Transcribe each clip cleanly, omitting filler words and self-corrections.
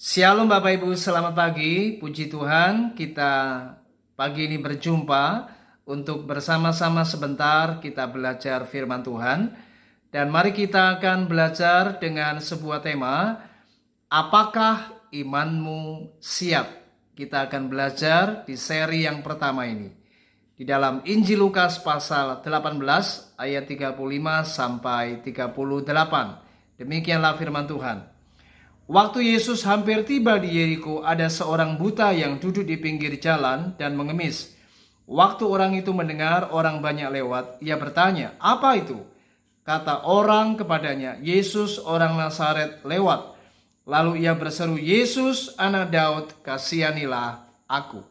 Shalom Bapak Ibu, selamat pagi. Puji Tuhan, kita pagi ini berjumpa untuk bersama-sama sebentar kita belajar firman Tuhan. Dan mari kita akan belajar dengan sebuah tema, apakah imanmu siap? Kita akan belajar di seri yang pertama ini. Di dalam Injil Lukas pasal 18 ayat 35 sampai 38. Demikianlah firman Tuhan. Waktu Yesus hampir tiba di Yeriko, ada seorang buta yang duduk di pinggir jalan dan mengemis. Waktu orang itu mendengar orang banyak lewat, ia bertanya, "Apa itu?" Kata orang kepadanya, "Yesus orang Nazaret lewat." Lalu ia berseru, "Yesus anak Daud, kasihanilah aku."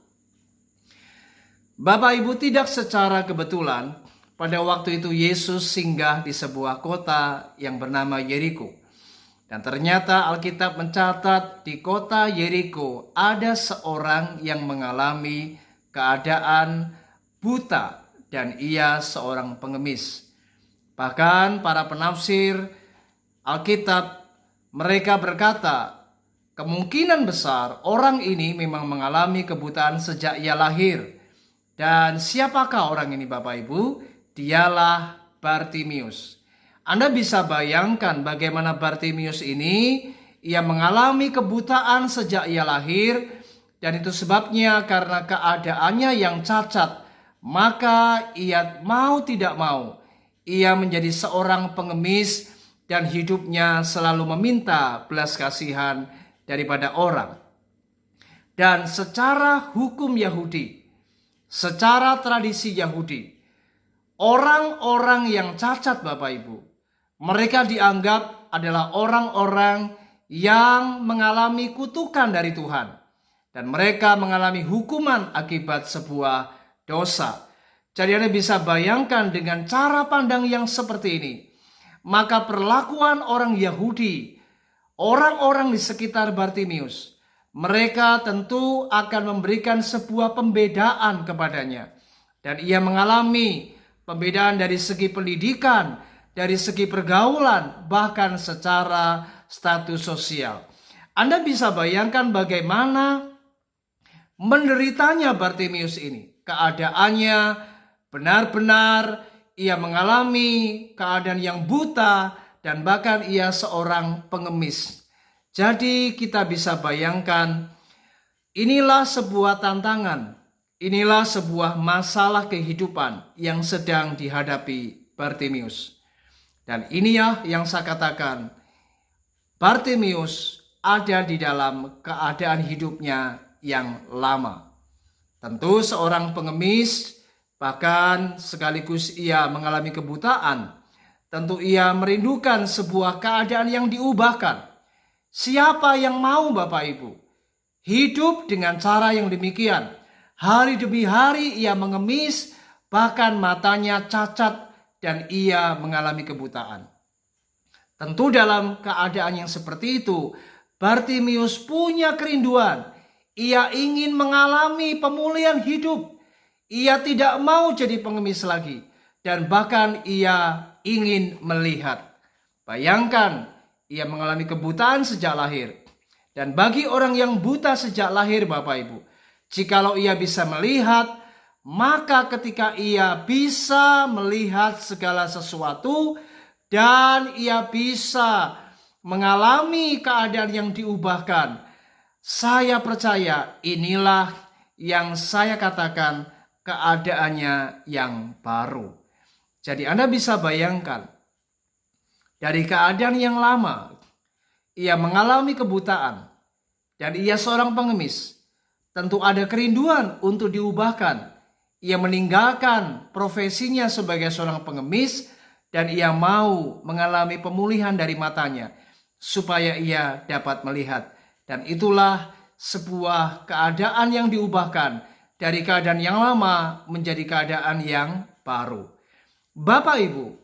Bapak Ibu, tidak secara kebetulan, pada waktu itu Yesus singgah di sebuah kota yang bernama Yeriko. Dan ternyata Alkitab mencatat di kota Yeriko ada seorang yang mengalami keadaan buta dan ia seorang pengemis. Bahkan para penafsir Alkitab mereka berkata, kemungkinan besar orang ini memang mengalami kebutaan sejak ia lahir. Dan siapakah orang ini Bapak Ibu? Dialah Bartimius. Anda bisa bayangkan bagaimana Bartimius ini, ia mengalami kebutaan sejak ia lahir, dan itu sebabnya karena keadaannya yang cacat, maka ia mau tidak mau, ia menjadi seorang pengemis dan hidupnya selalu meminta belas kasihan daripada orang. Dan secara hukum Yahudi, secara tradisi Yahudi, orang-orang yang cacat Bapak Ibu, mereka dianggap adalah orang-orang yang mengalami kutukan dari Tuhan. Dan mereka mengalami hukuman akibat sebuah dosa. Jadi Anda bisa bayangkan dengan cara pandang yang seperti ini. Maka perlakuan orang Yahudi, orang-orang di sekitar Bartimius, mereka tentu akan memberikan sebuah pembedaan kepadanya. Dan ia mengalami pembedaan dari segi pendidikan, dari segi pergaulan, bahkan secara status sosial. Anda bisa bayangkan bagaimana menderitanya Bartimius ini. Keadaannya benar-benar ia mengalami keadaan yang buta dan bahkan ia seorang pengemis. Jadi kita bisa bayangkan inilah sebuah tantangan, inilah sebuah masalah kehidupan yang sedang dihadapi Bartimius. Dan ini yang saya katakan, Bartimius ada di dalam keadaan hidupnya yang lama. Tentu seorang pengemis, bahkan sekaligus ia mengalami kebutaan. Tentu ia merindukan sebuah keadaan yang diubahkan. Siapa yang mau Bapak Ibu hidup dengan cara yang demikian? Hari demi hari ia mengemis, bahkan matanya cacat, dan ia mengalami kebutaan. Tentu dalam keadaan yang seperti itu, Bartimius punya kerinduan. Ia ingin mengalami pemulihan hidup. Ia tidak mau jadi pengemis lagi. Dan bahkan ia ingin melihat. Bayangkan, ia mengalami kebutaan sejak lahir. Dan bagi orang yang buta sejak lahir Bapak Ibu, jikalau ia bisa melihat, maka ketika ia bisa melihat segala sesuatu dan ia bisa mengalami keadaan yang diubahkan, saya percaya inilah yang saya katakan keadaannya yang baru. Jadi Anda bisa bayangkan, dari keadaan yang lama, ia mengalami kebutaan dan ia seorang pengemis. Tentu ada kerinduan untuk diubahkan. Ia meninggalkan profesinya sebagai seorang pengemis dan ia mau mengalami pemulihan dari matanya supaya ia dapat melihat. Dan itulah sebuah keadaan yang diubahkan dari keadaan yang lama menjadi keadaan yang baru. Bapak Ibu,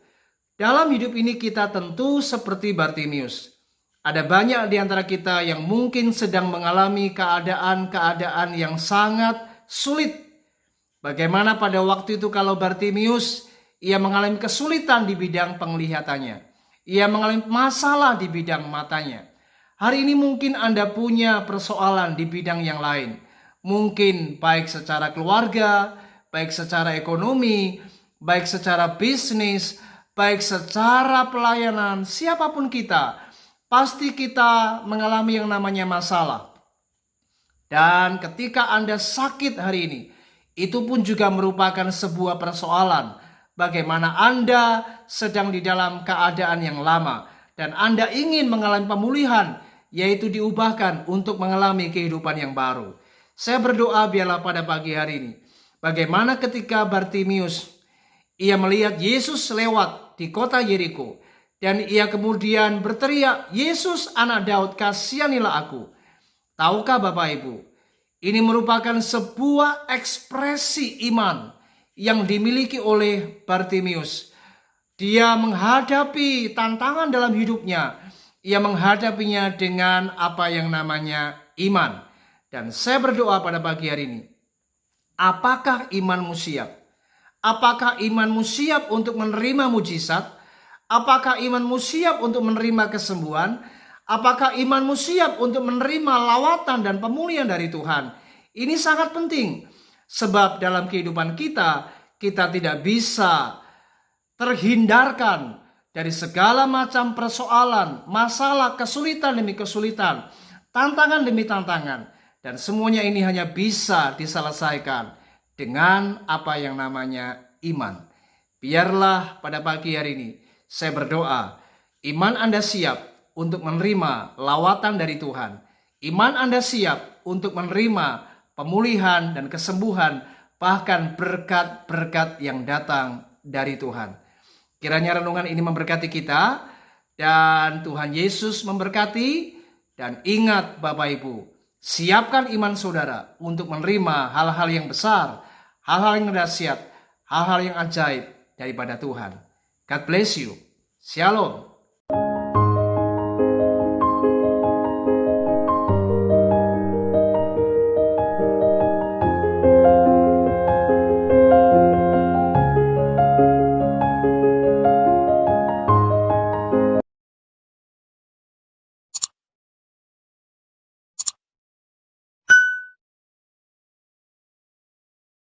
dalam hidup ini kita tentu seperti Bartimius. Ada banyak di antara kita yang mungkin sedang mengalami keadaan-keadaan yang sangat sulit. Bagaimana pada waktu itu kalau Bartimius, ia mengalami kesulitan di bidang penglihatannya. Ia mengalami masalah di bidang matanya. Hari ini mungkin Anda punya persoalan di bidang yang lain. Mungkin baik secara keluarga, baik secara ekonomi, baik secara bisnis, baik secara pelayanan, siapapun kita, pasti kita mengalami yang namanya masalah. Dan ketika Anda sakit hari ini, itu pun juga merupakan sebuah persoalan. Bagaimana Anda sedang di dalam keadaan yang lama dan Anda ingin mengalami pemulihan, yaitu diubahkan untuk mengalami kehidupan yang baru. Saya berdoa biarlah pada pagi hari ini, bagaimana ketika Bartimius, ia melihat Yesus lewat di kota Yeriko, dan ia kemudian berteriak, "Yesus anak Daud, kasihanilah aku." Tahukah Bapak Ibu, ini merupakan sebuah ekspresi iman yang dimiliki oleh Bartimius. Dia menghadapi tantangan dalam hidupnya. Ia menghadapinya dengan apa yang namanya iman. Dan saya berdoa pada pagi hari ini, apakah imanmu siap? Apakah imanmu siap untuk menerima mujizat? Apakah imanmu siap untuk menerima kesembuhan? Apakah imanmu siap untuk menerima lawatan dan pemulihan dari Tuhan? Ini sangat penting. Sebab dalam kehidupan kita tidak bisa terhindarkan dari segala macam persoalan, masalah, kesulitan demi kesulitan, tantangan demi tantangan. Dan semuanya ini hanya bisa diselesaikan dengan apa yang namanya iman. Biarlah pada pagi hari ini saya berdoa, iman Anda siap untuk menerima lawatan dari Tuhan. Iman Anda siap untuk menerima pemulihan dan kesembuhan, bahkan berkat-berkat yang datang dari Tuhan. Kiranya renungan ini memberkati kita, dan Tuhan Yesus memberkati. Dan ingat Bapak Ibu, siapkan iman saudara untuk menerima hal-hal yang besar, hal-hal yang dahsyat, hal-hal yang ajaib daripada Tuhan. God bless you. Shalom.